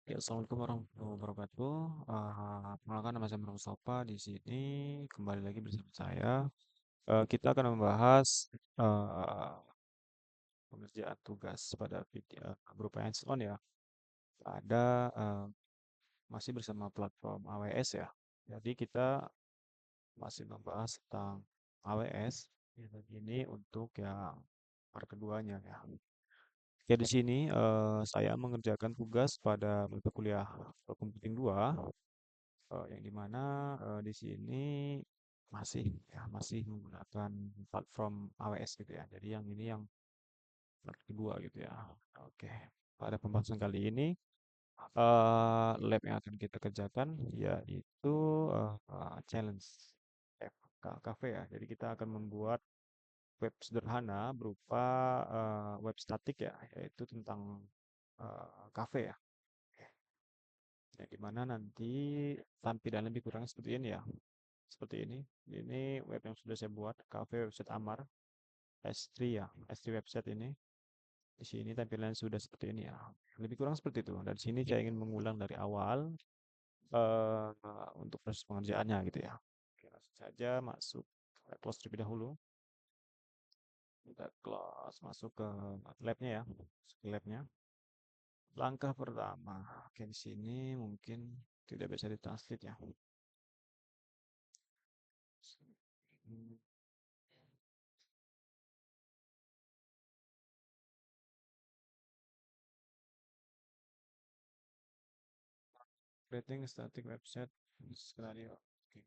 Ya, assalamualaikum warahmatullahi wabarakatuh. Perkenalkan nama saya Mustafa di sini kembali lagi bersama saya. Kita akan membahas eh, pengerjaan tugas pada video berupa hands-on ya. Ada masih bersama platform AWS ya. Jadi kita masih membahas tentang AWS ini untuk yang part keduanya ya. Ya di sini saya mengerjakan tugas pada mata kuliah Computing 2. Yang dimana di sini masih menggunakan platform AWS gitu ya. Jadi yang ini yang part kedua gitu ya. Oke. Pada pembahasan kali ini lab yang akan kita kerjakan yaitu challenge cafe ya. Jadi kita akan membuat web sederhana berupa web statik ya, yaitu tentang cafe ya. Yang dimana nanti tampilan lebih kurang seperti ini ya. Seperti ini. Ini web yang sudah saya buat, cafe website Amar S3 ya, S3 website ini. Di sini tampilannya sudah seperti ini ya. Lebih kurang seperti itu. Dan di sini saya ingin mengulang dari awal eh untuk proses pengerjaannya gitu ya. Oke, langsung saja masuk. Kita close terlebih dahulu. Kita close masuk ke labnya ya. Masuk ke labnya. Langkah pertama. Oke, di sini mungkin tidak bisa ditranslate ya. Creating static website scenario. Oke.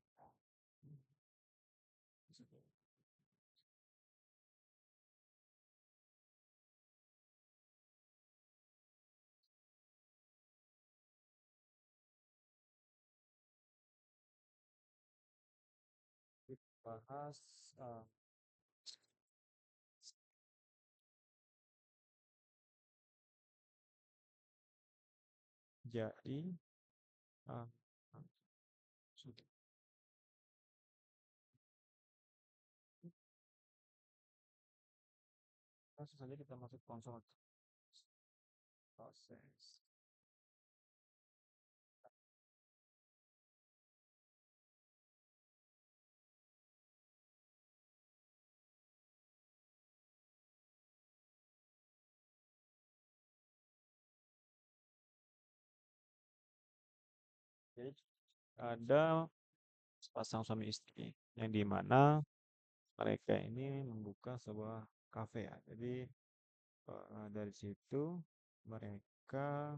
Bahas jadi uh, sudah. Langsung saja kita masuk konsol proses. Jadi ada sepasang suami istri yang dimana mereka ini membuka sebuah kafe ya. Jadi dari situ mereka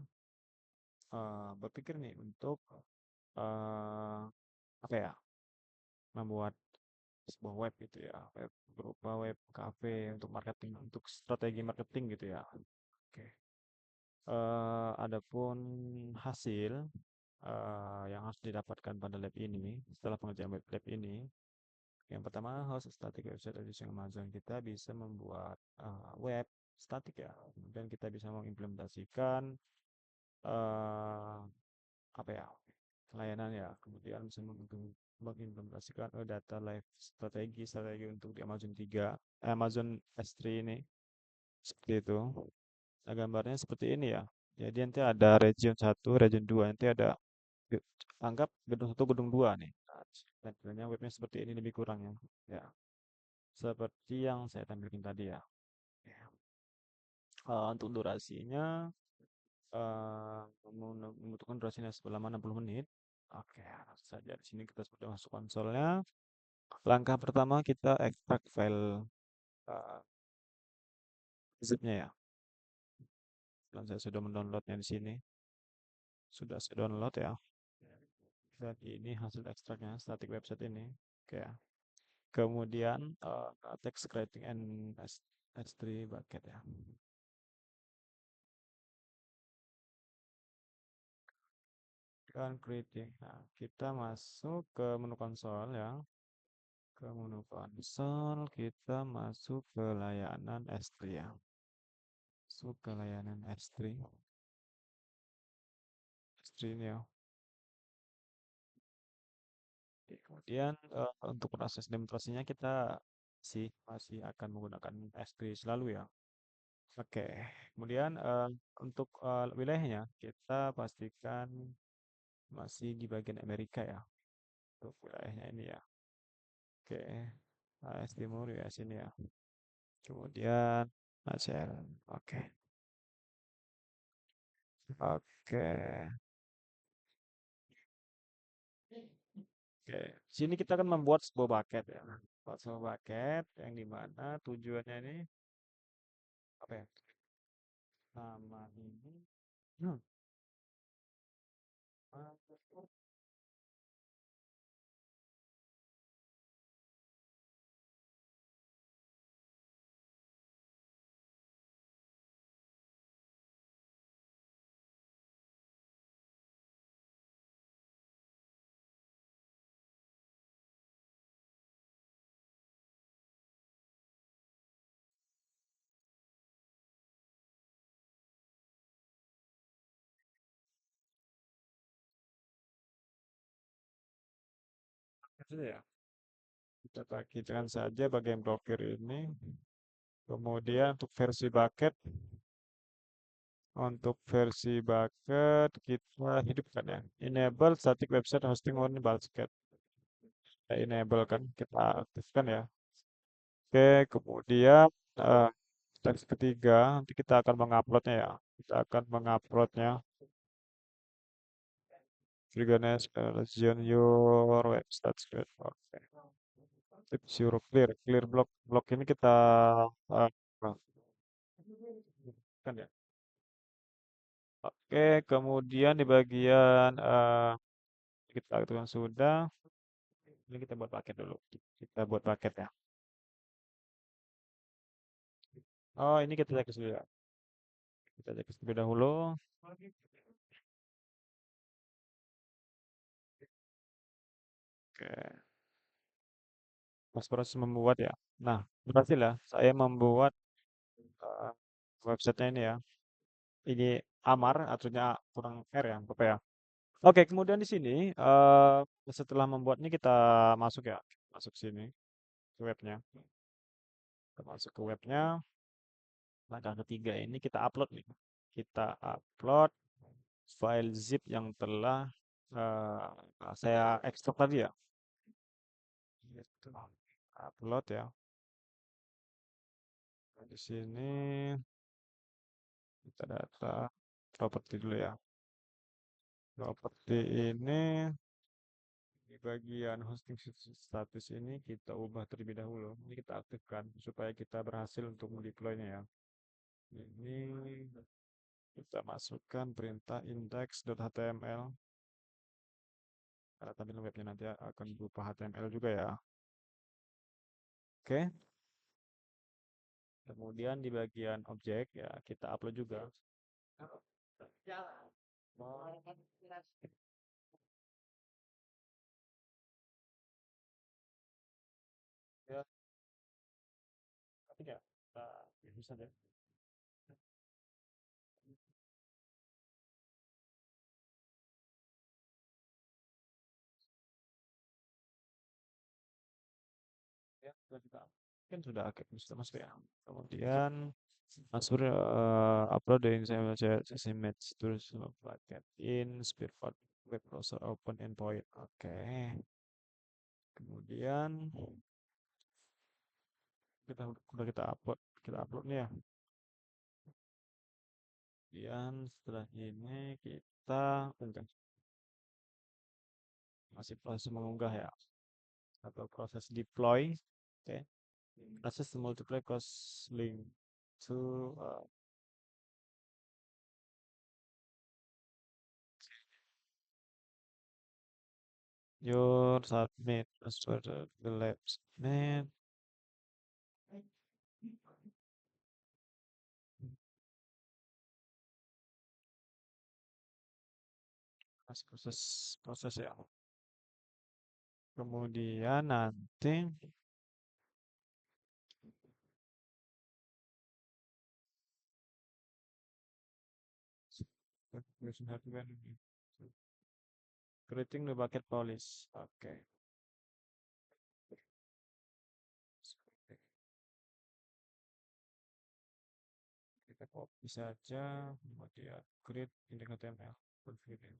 berpikir nih untuk uh, apa ya, membuat sebuah web gitu ya, web berupa web cafe untuk marketing, untuk strategi marketing gitu ya. Oke. Adapun hasil yang harus didapatkan pada lab ini setelah pengerjaan web lab ini, yang pertama host static website edition Amazon, kita bisa membuat web statik ya, kemudian kita bisa mengimplementasikan eh, apa ya, layanan ya, kemudian bisa mengimplementasikan data live strategi untuk di Amazon 3, Amazon S3 ini seperti itu. Nah, gambarnya seperti ini ya. Jadi nanti ada region 1, region 2, nanti ada ge- anggap gedung 1, gedung 2 nih. Nah, tampilannya webnya seperti ini lebih kurang ya. Ya, seperti yang saya tampilkan tadi ya. Oke. Untuk durasinya membutuhkan durasinya selama 60 menit. Oke, langsung saja di sini kita sudah masuk konsolnya. Langkah pertama kita ekstrak file eh, zipnya ya. Dan saya sudah mendownloadnya di sini. Sudah saya download ya. Dan ini hasil ekstraknya static website ini. Oke ya. Kemudian text creating and S3 bucket ya. Dan creating. Nah, kita masuk ke menu konsol ya. Ke menu konsol kita masuk ke layanan S3 ya. Masuk ke layanan S3. S3 ini ya. Oke, kemudian untuk proses demonstrasinya kita masih akan menggunakan S3 selalu ya. Oke, kemudian untuk wilayahnya kita pastikan masih di bagian Amerika ya, untuk wilayahnya ini ya. Oke, AS Timur ya sini ya. Kemudian ASEAN. Oke, oke, oke. Sini kita akan membuat sebuah bucket ya. Buat sebuah bucket yang dimana tujuannya ini apa ya? Nama ini. Hmm. Itu ya. Kita pakaikan saja bagian blokir ini. Kemudian untuk versi bucket kita hidupkan ya. Enable static website hosting on bucket. Kita enable kan, kita aktifkan ya. Oke, kemudian eh, teks ketiga nanti kita akan menguploadnya ya. Kita akan menguploadnya. Trigones region your website. Oke. Tips Euro clear blok ini kita eh, kan ya. Oke, kemudian di bagian kita aktifkan sudah. Ini kita buat paket dulu. Kita buat paket ya. Oh, ini kita cek dulu ya. Kita cek terlebih dahulu. Oke, pas proses membuat ya. Nah, berhasil ya. Saya membuat eh, websitenya ini ya. Ini Amar, aturnya kurang R ya, Bapak ya. Oke, kemudian di sini setelah membuatnya kita masuk ya, masuk sini ke webnya. Kita masuk ke webnya. Langkah ketiga ini kita upload nih. Kita upload file zip yang telah saya ekstrak tadi ya. Gitu. Upload ya. Nah, di sini kita data properti dulu ya. Properti ini di bagian hosting status ini kita ubah terlebih dahulu. Ini kita aktifkan supaya kita berhasil untuk mendeploynya ya. Ini kita masukkan perintah index.html karena tampilan webnya nanti akan berupa HTML juga ya. Oke, kemudian di bagian objek ya kita upload juga. Ya, ketiga. Kita bisa deh. Ya, sudah kita kan sudah sudah masuk ya. Kemudian masuk upload dari saya image terus paket in Spearport web browser open endpoint. Oke. Kemudian kita udah kita upload nih ya. Kemudian setelah ini kita unggah. Masih proses mengunggah ya atau proses deploy. Oke. Access to multiply cross link to your submit password the lab submit. Masih proses ya. Kemudian nanti creating the bucket polish. Oke. copy saja, kemudian create index HTML, configure.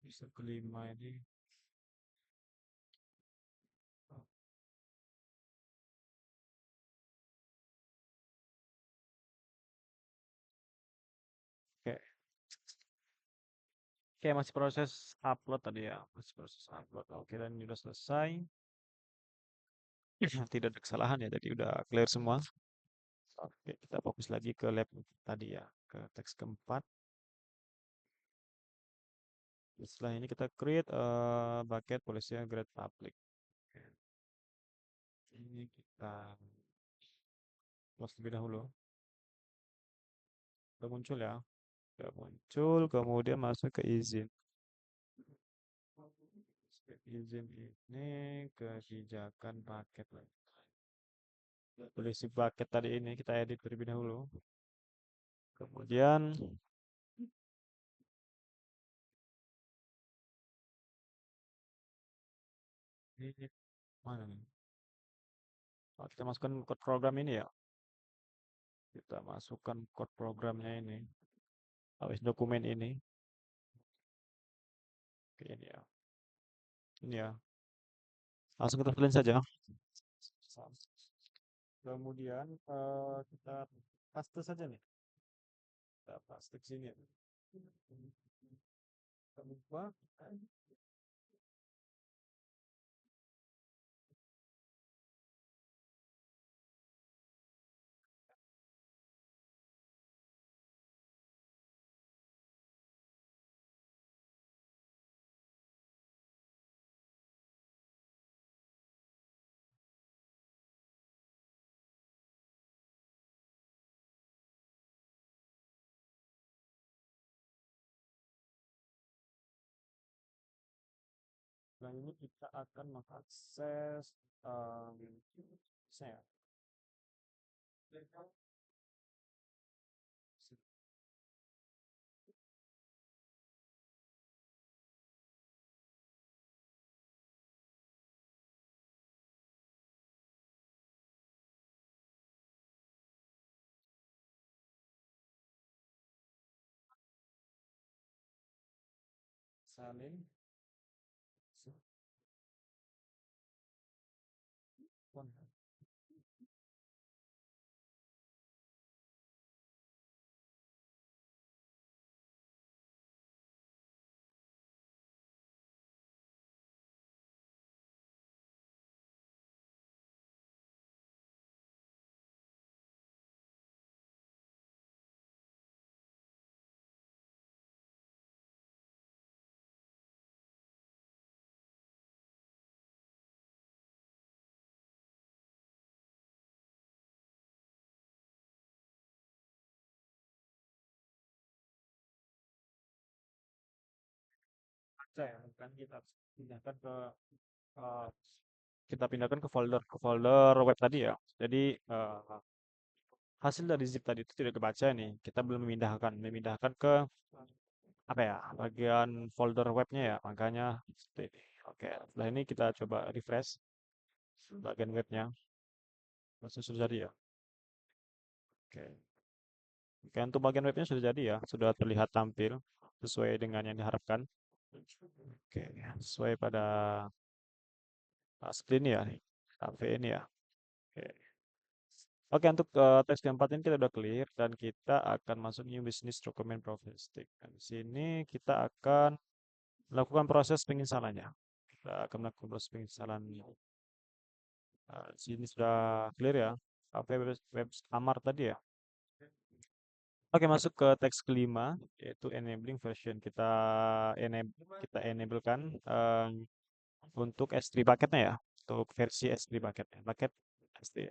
Bisa kelima ini. Oke, oke masih proses upload tadi ya, masih proses upload. Oke, dan ini udah selesai. Tidak ada kesalahan ya, jadi udah clear semua. Oke, kita fokus lagi ke lab tadi ya, ke teks keempat. Setelah ini kita create bucket policy grade public. Oke, ini kita close terlebih dahulu. Udah muncul ya, udah muncul, kemudian masuk ke izin. Izin ini kebijakan paket lagi. Polisi bucket tadi ini kita edit terlebih dahulu. Kemudian ini mana nih? Oh, kita masukkan code program ini ya. Kita masukkan code programnya ini. Habis dokumen ini. Oke, ini ya. Ini ya. Langsung kita fill saja. Kemudian kita paste saja nih. Kita paste ke sini. Kita buka. Dan ini kita akan mengakses saya. Salin. Saya kan kita pindahkan ke eh, kita pindahkan ke folder web tadi ya. Jadi hasil dari zip tadi itu tidak kebaca nih. Kita belum memindahkan ke apa ya bagian folder webnya ya. Makanya seperti ini. Oke, setelah ini kita coba refresh bagian webnya. Masih sudah jadi ya. Oke. Oke, untuk bagian webnya sudah jadi ya, sudah terlihat tampil sesuai dengan yang diharapkan. Oke, sesuai pada screen ya, cafe ini ya. Oke. Oke, untuk teks keempat ini kita udah clear dan kita akan masuk new business document processing. Dan di sini kita akan melakukan proses penginstalannya. Kita akan melakukan proses penginstalan. Di sini sudah clear ya. Cafe web Amar tadi ya. Oke, masuk ke teks kelima yaitu enabling version. Kita enablekan untuk S3 bucketnya ya, untuk versi S3 bucketnya, bucket S3.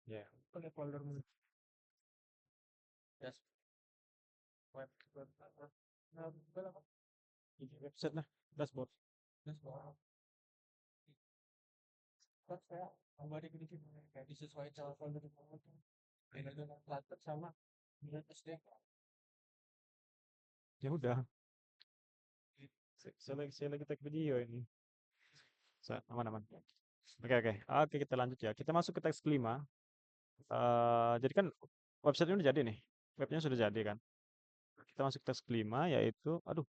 Ya. Ini website lah, dashboard. Ya udah, saya lagi take video ini. Aman-aman. Oke, oke. Oke, kita lanjut ya. Kita masuk ke teks kelima. Jadi kan website ini udah jadi nih. Webnya sudah jadi kan. Kita masuk ke teks kelima yaitu, aduh.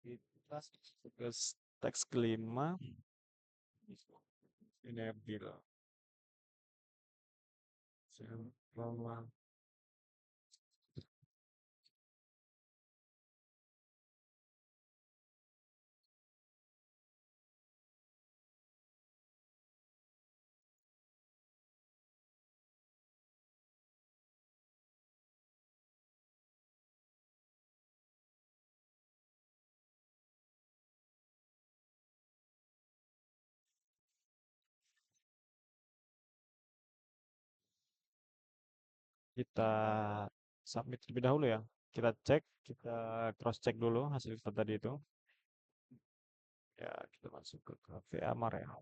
Kita ke teks kelima. Ini bilang. Kita submit terlebih dahulu ya. Kita cek, kita cross check dulu hasil kita tadi itu. Ya, kita masuk ke cafe Amar ya.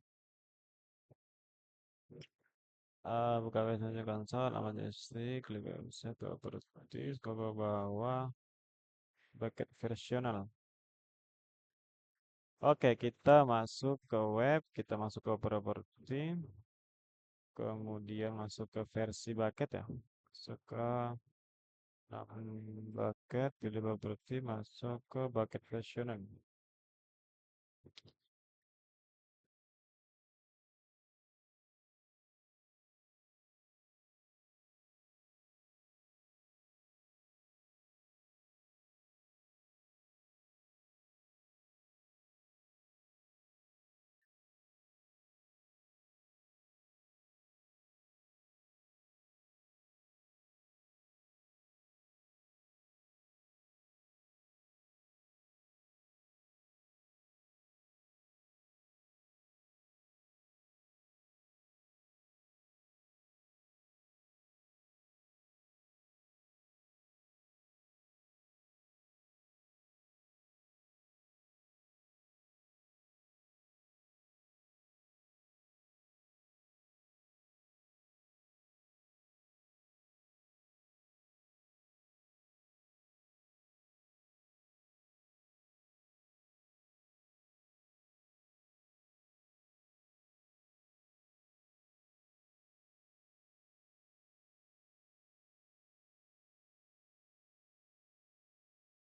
Buka website konsol, aman JST, klik website, ke properties, ke bawah, bucket versional. Oke, kita masuk ke web, kita masuk ke property, kemudian masuk ke versi bucket ya. Masuk ke bucket, pilih property, masuk ke bucket versional.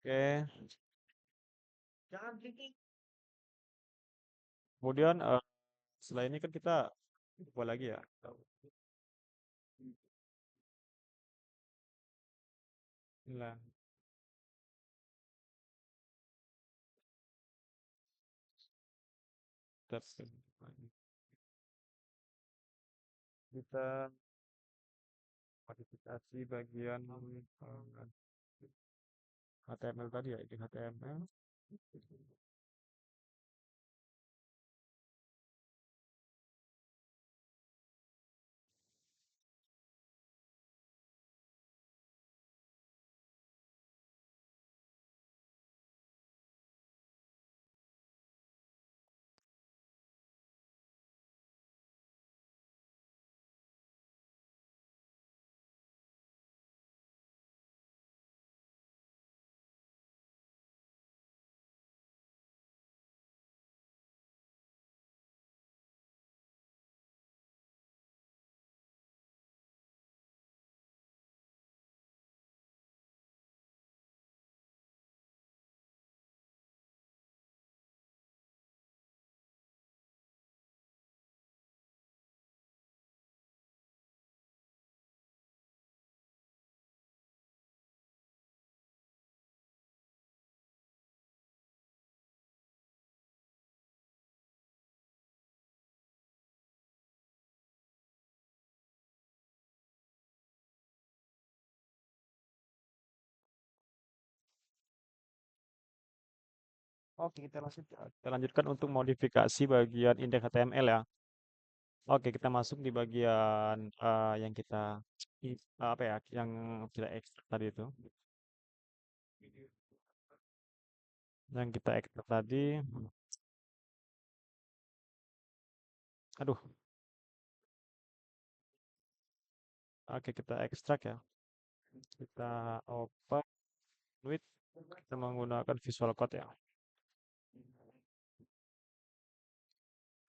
Oke, kemudian setelah ini kan kita buat lagi ya. Nah, kita modifikasi bagian HTML tadi ya, ini HTML. Oke, kita lanjut. Kita lanjutkan untuk modifikasi bagian indeks HTML ya. Oke, kita masuk di bagian yang kita apa ya, yang kita ekstrak tadi itu, yang kita ekstrak tadi, aduh, oke kita ekstrak ya, kita open with, kita menggunakan Visual Code ya.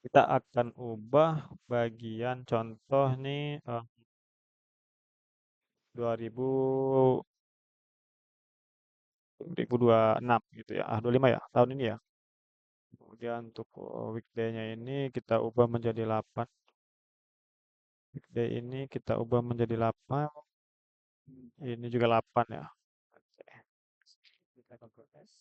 Kita akan ubah bagian contoh nih 2000 2026 gitu ya. 25 ya tahun ini ya. Kemudian untuk weekday-nya ini kita ubah menjadi 8. Weekday ini kita ubah menjadi 8. Ini juga 8 ya. Oke. Kita Ctrl S.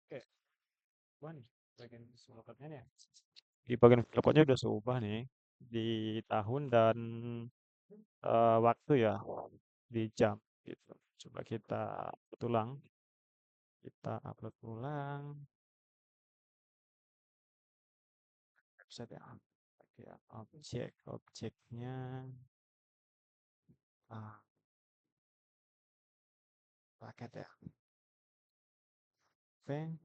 Oke, ubah nih bagian visual code-nya nih ya. Di bagian visual code-nya udah saya ubah nih di tahun dan waktu ya, di jam gitu. Coba kita upload ulang. Kita upload ulang website ya. Oke, ya, objeknya ah, paket ya. Oke,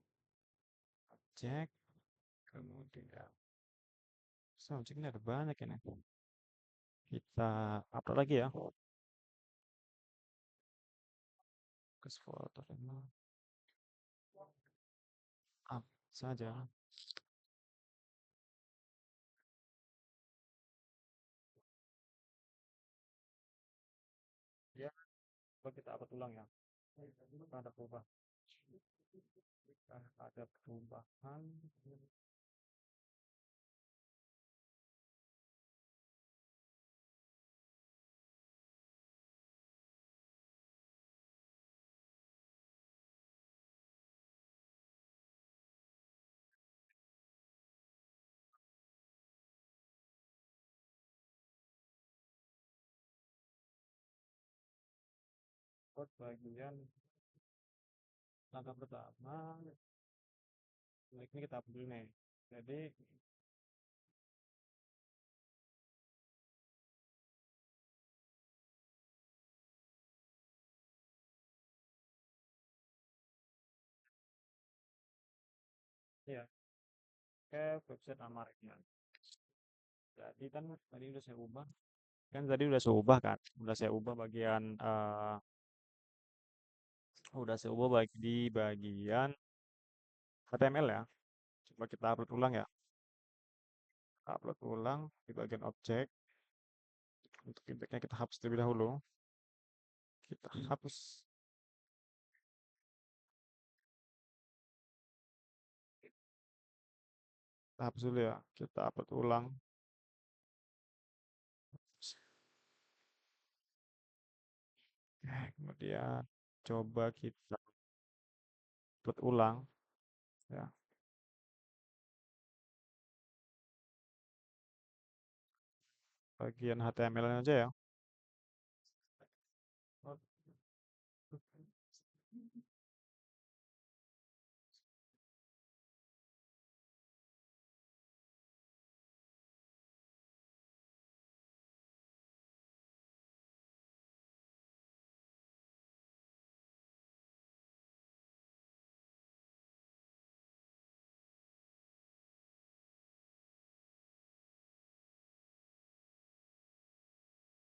objek, kemudian objeknya ada banyak ini. Kita upload lagi ya. Ke folder ini. Up saja. Ya, coba kita upload ulang ya. Ada perubahan. Ada perubahan. Buat bagian langkah pertama, ini kita upload dulu nih. Jadi, ya, ke website Amareknya. Jadi kan tadi udah saya ubah. Kan tadi udah saya ubah kan. Udah saya ubah bagian, udah saya ubah di bagian HTML ya. Coba kita upload ulang ya. Upload ulang di bagian objek. Untuk impactnya kita hapus terlebih dahulu. Kita hapus. Kita hapus dulu ya. Kita upload ulang. Kemudian coba kita upload ulang ya. Bagian HTML aja ya.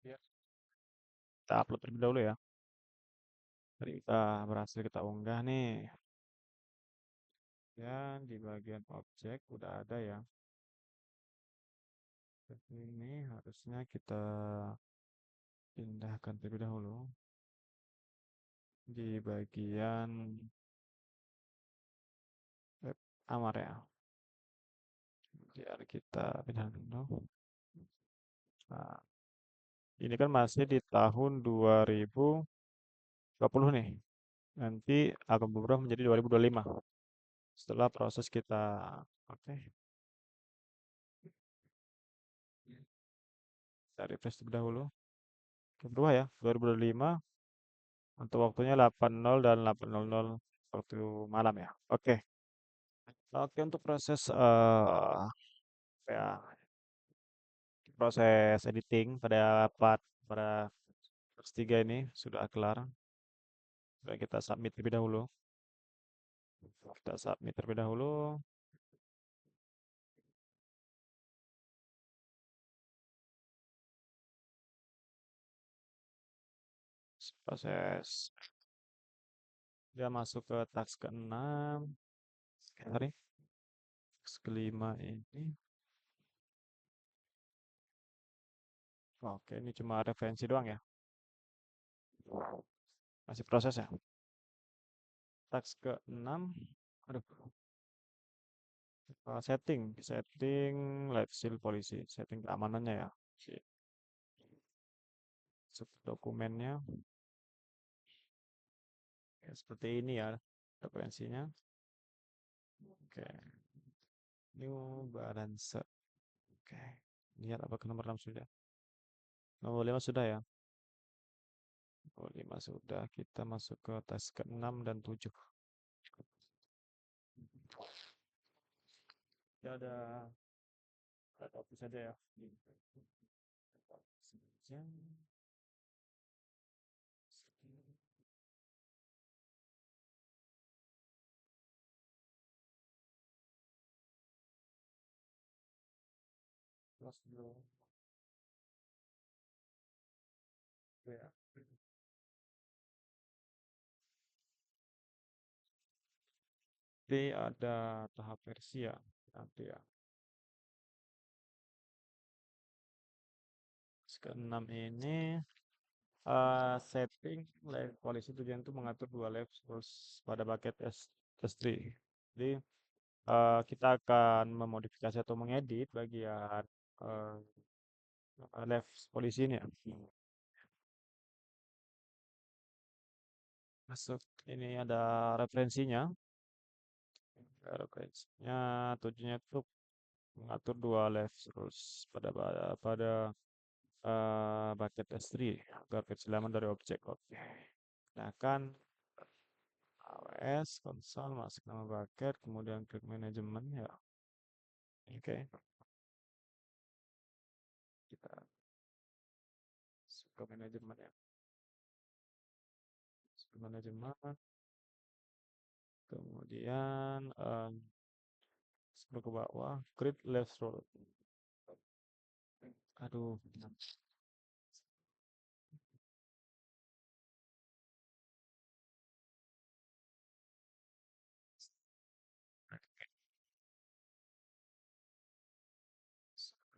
Ya. Kita upload terlebih dahulu ya. Tadi kita berhasil kita unggah nih. Dan di bagian objek udah ada ya. Ini harusnya kita pindahkan terlebih dahulu di bagian web Amar ya. Biar kita pindahkan dulu. Nah, ini kan masih di tahun 2020 nih. Nanti akan berubah menjadi 2025. Setelah proses kita, oke, kita refresh terlebih dahulu. Oke, berubah ya, 2025 untuk waktunya 8.00 dan 8.00 waktu malam ya. Oke, oke untuk proses ya, proses editing pada vers 3 ini sudah kelar. Sudah kita submit terlebih dahulu. Kita submit terlebih dahulu. Proses dia masuk ke task ke-6. Sorry, task ke-5 ini. Oke, ini cuma referensi doang ya. Masih proses ya. Task ke-6. Aduh, setting live seal polisi, setting keamanannya ya. Masuk ke dokumennya. Ya, seperti ini ya referensinya. Oke, new balance. Oke, lihat apa ke nomor 6 sudah. Nomor 5 sudah ya. Nomor 5 sudah. Kita masuk ke task ke-6 dan 7. Ya ada opsi saja ya. Terus dulu ya. Nanti ada tahap versi ya. Nanti ya. Ke-6 ini setting live polisi tujuan itu mengatur dua live terus pada bucket S3. Jadi kita akan memodifikasi atau mengedit bagian uh, live polisi ini ya. Masuk ini ada referensinya. Referensinya tujuannya itu mengatur dua live terus pada bucket S3 agar versi lama dari objek. Oke. Gunakan AWS, konsol, masuk nama bucket, kemudian klik manajemen ya. Oke. Kita masuk ke manajemen ya. Masuk ke manajemen. Kemudian scroll ke bawah, create left roll. Aduh,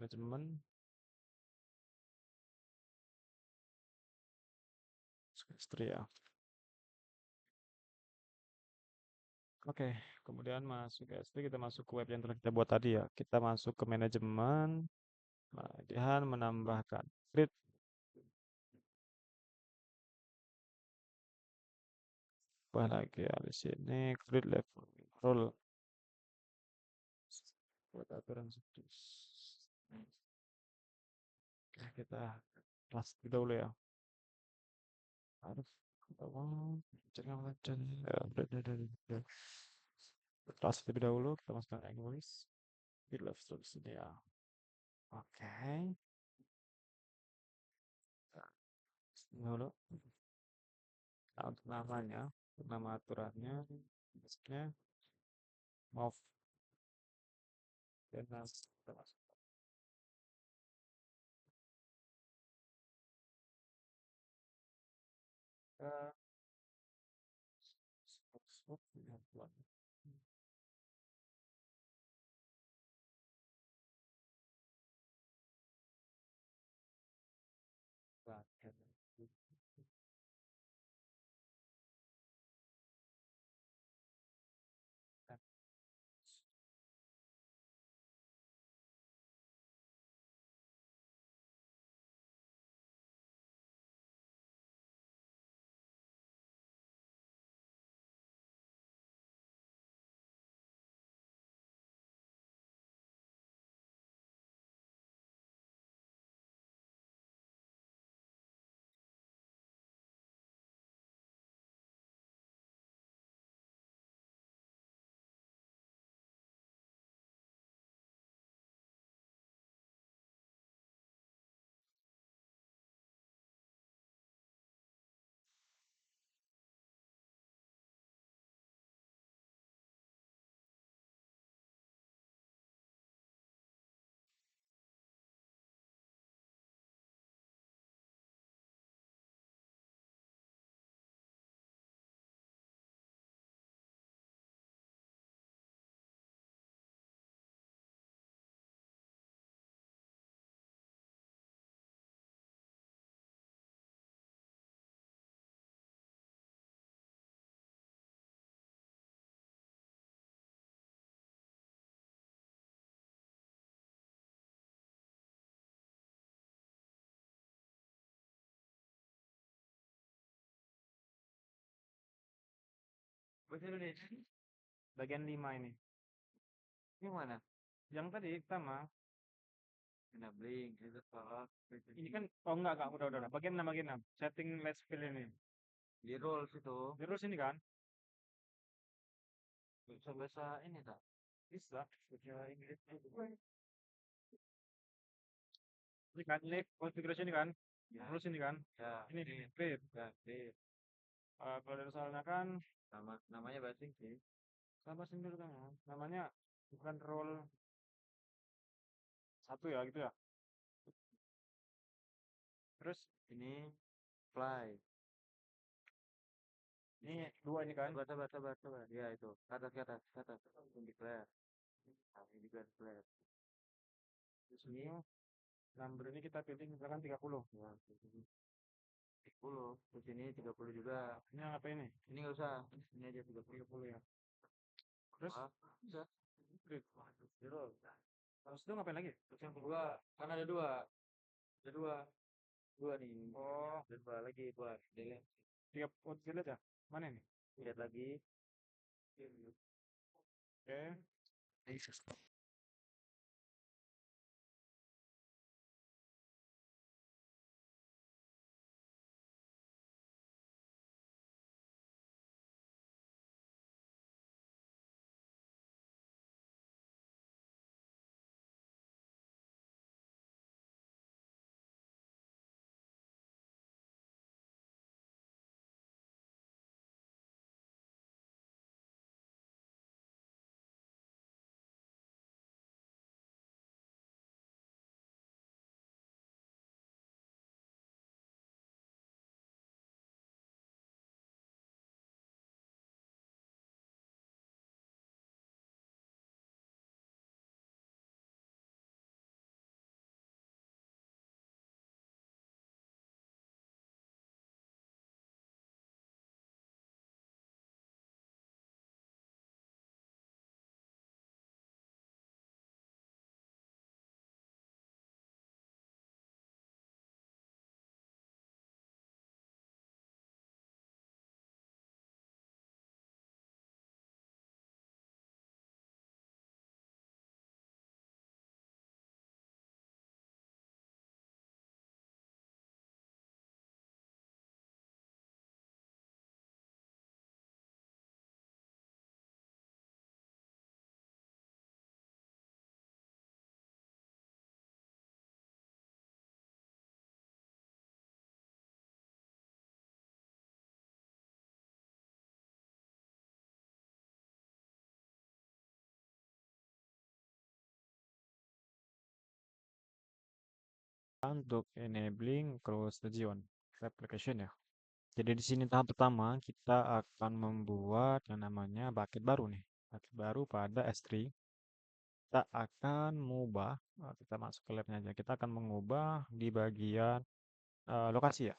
manajemen, history ya. Oke, kemudian masuk ke S3, kita masuk ke web yang telah kita buat tadi ya. Kita masuk ke manajemen, kemudian menambahkan create. Apa lagi ya di sini? Create left roll. Buat aturan seperti. Oke, kita kelas dulu ya. Harus jangan lancar. Ya, kelas terlebih dahulu kita masukkan English. Di left sini ya. Oke. Dulu. Nah, untuk namanya, untuk nama aturannya, maksudnya move dan kita masuk ke swap penyatuan. Bahkan Baca dulu nih. Bagian 5 ini. Ini mana? Yang tadi pertama. Enabling, itu salah. Ini kan, oh enggak, udah. Bagian 6. Setting let's fill ini. Di rules itu. Di rules ini kan? Bisa bahasa ini tak? Bisa. Baca Inggris. Ini kan, ini konfigurasi ini kan? Ya. Rules ini kan? Ya. Ini, fit. Ya, fit. Kalau dari soalnya kan, namanya bahasa Inggris. Sama sendiri kan? Namanya bukan role satu ya gitu ya. Terus ini fly. Ini 2 ini kan? Coba. Ya itu. Ke atas. Declare. Nah, ini juga declare. Terus ini number ini kita pilih misalkan 30. Ya, 30. Terus ini 30 juga. Ini yang apa ini? Ini nggak usah. Ini aja 30 ya. Terus? Bisa. Klik. Zero. Terus itu ngapain lagi? Terus yang kedua, kan ada dua. Ada dua. Dua nih. Oh. Dan dua lagi buat delete. Delete ya? Mana ini? Lihat lagi. Oke. Untuk enabling cross region replication ya. Jadi di sini tahap pertama kita akan membuat yang namanya bucket baru nih. Bucket baru pada S3. Kita akan mengubah, kita masuk ke labnya aja. Kita akan mengubah di bagian lokasi ya.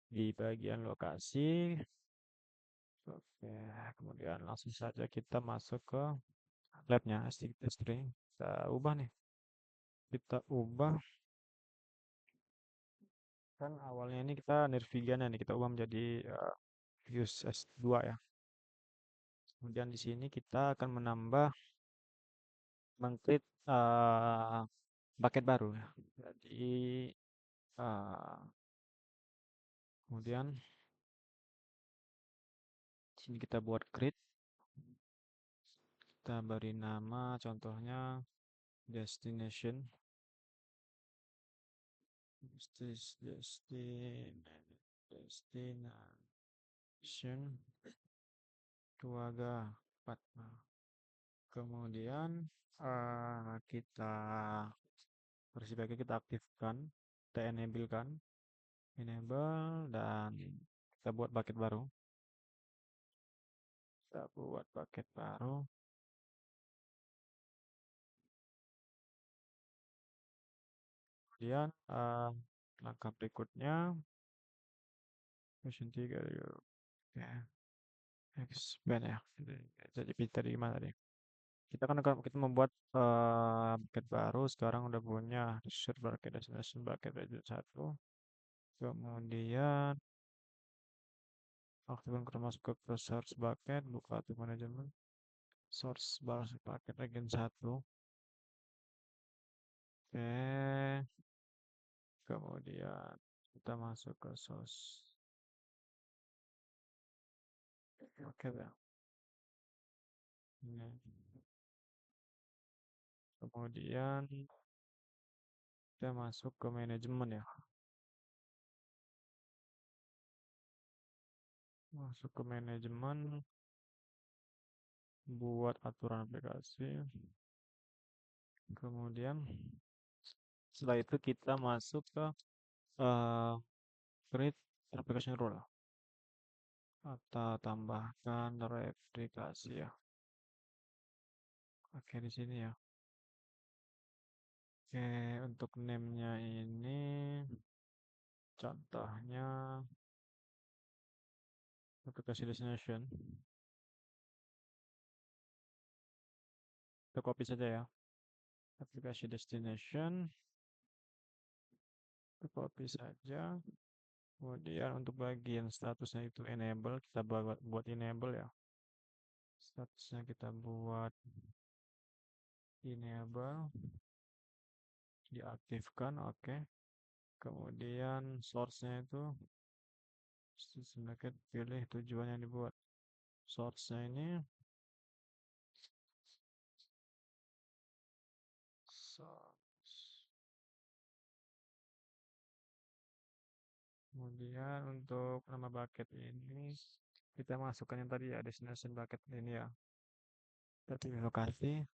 Di bagian lokasi. Oke, kemudian langsung saja kita masuk ke labnya S3. Kita ubah nih. Kita ubah kan awalnya ini kita Nirvigana nih kita ubah menjadi Views S2 ya. Kemudian di sini kita akan menambah mengcreate bucket baru ya. Jadi eh, kemudian di sini kita buat create, kita beri nama contohnya destination, destination Tuaga 4. Nah, kemudian kita versi baiknya kita aktifkan, kita enable dan kita buat bucket baru. Kita buat bucket baru. Kemudian langkah berikutnya version 3 ya expand ya. Jadi kita di mana nih? Kita membuat bucket baru sekarang udah punya server bucket destination bucket region 1. Kemudian Aktifkan kita masuk ke source bucket, buka aktif manajemen, source bar paket region 1. Oke, kemudian kita masuk ke source paket ya. Ini. Kemudian kita masuk ke manajemen ya. Masuk ke manajemen, buat aturan aplikasi. Kemudian setelah itu kita masuk ke eh, create application rule atau tambahkan replikasi ya. Oke di sini ya. Oke untuk name-nya ini contohnya aplikasi destination. Kita copy saja ya. Aplikasi destination kita copy saja. Kemudian untuk bagian statusnya itu enable, kita buat enable ya. Statusnya kita buat enable, diaktifkan, oke. Kemudian source-nya itu sedikit pilih tujuan yang dibuat. Source-nya ini source. Kemudian untuk nama bucket ini kita masukkan yang tadi ya, destination bucket ini ya. Kita pilih lokasi.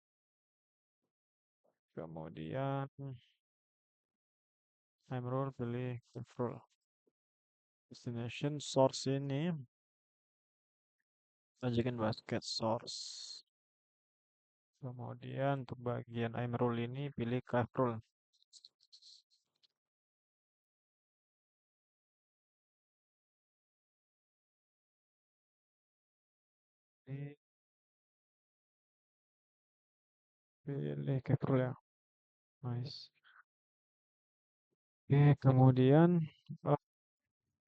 Kemudian time rule pilih rule. Destination source ini sajikan basket source. Kemudian untuk bagian I'm rule ini pilih craft rule. Ini pilih craft rule ya. Nice. Oke, kemudian oh,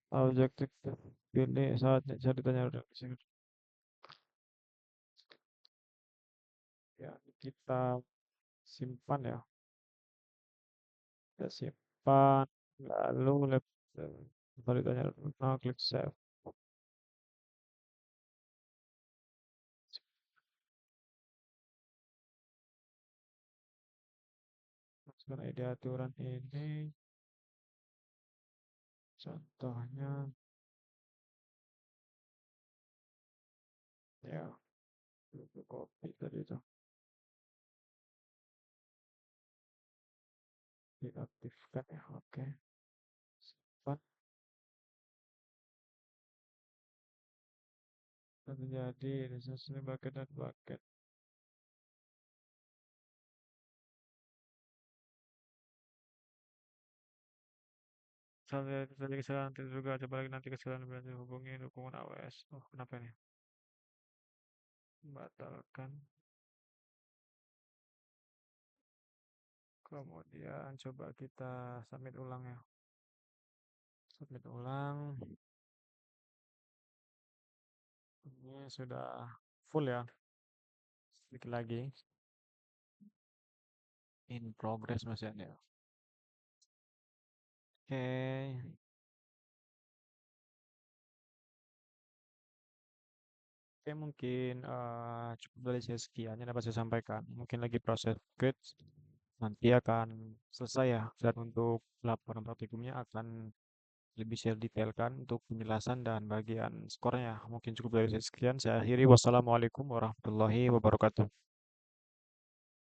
objektif pilih saat ditanya udah ya kita simpan ya. Kita simpan lalu kalau ditanya klik save. Masukkan ID aturan ini contohnya ya copy tadi itu diaktifkan ya oke simpan dan menjadi ini bucket dan bucket saya tadi kesalahan nanti juga coba lagi nanti kesalahan berarti hubungi dukungan AWS oh kenapa ini batalkan kemudian coba kita submit ulang ya submit ulang ini sudah full ya sedikit lagi in progress masih ada oke oke mungkin cukup dari saya sekian yang dapat saya sampaikan mungkin lagi proses create nanti akan selesai ya dan untuk laporan praktikumnya akan lebih saya detailkan untuk penjelasan dan bagian skornya. Mungkin cukup dari saya sekian. Saya akhiri. Wassalamualaikum warahmatullahi wabarakatuh.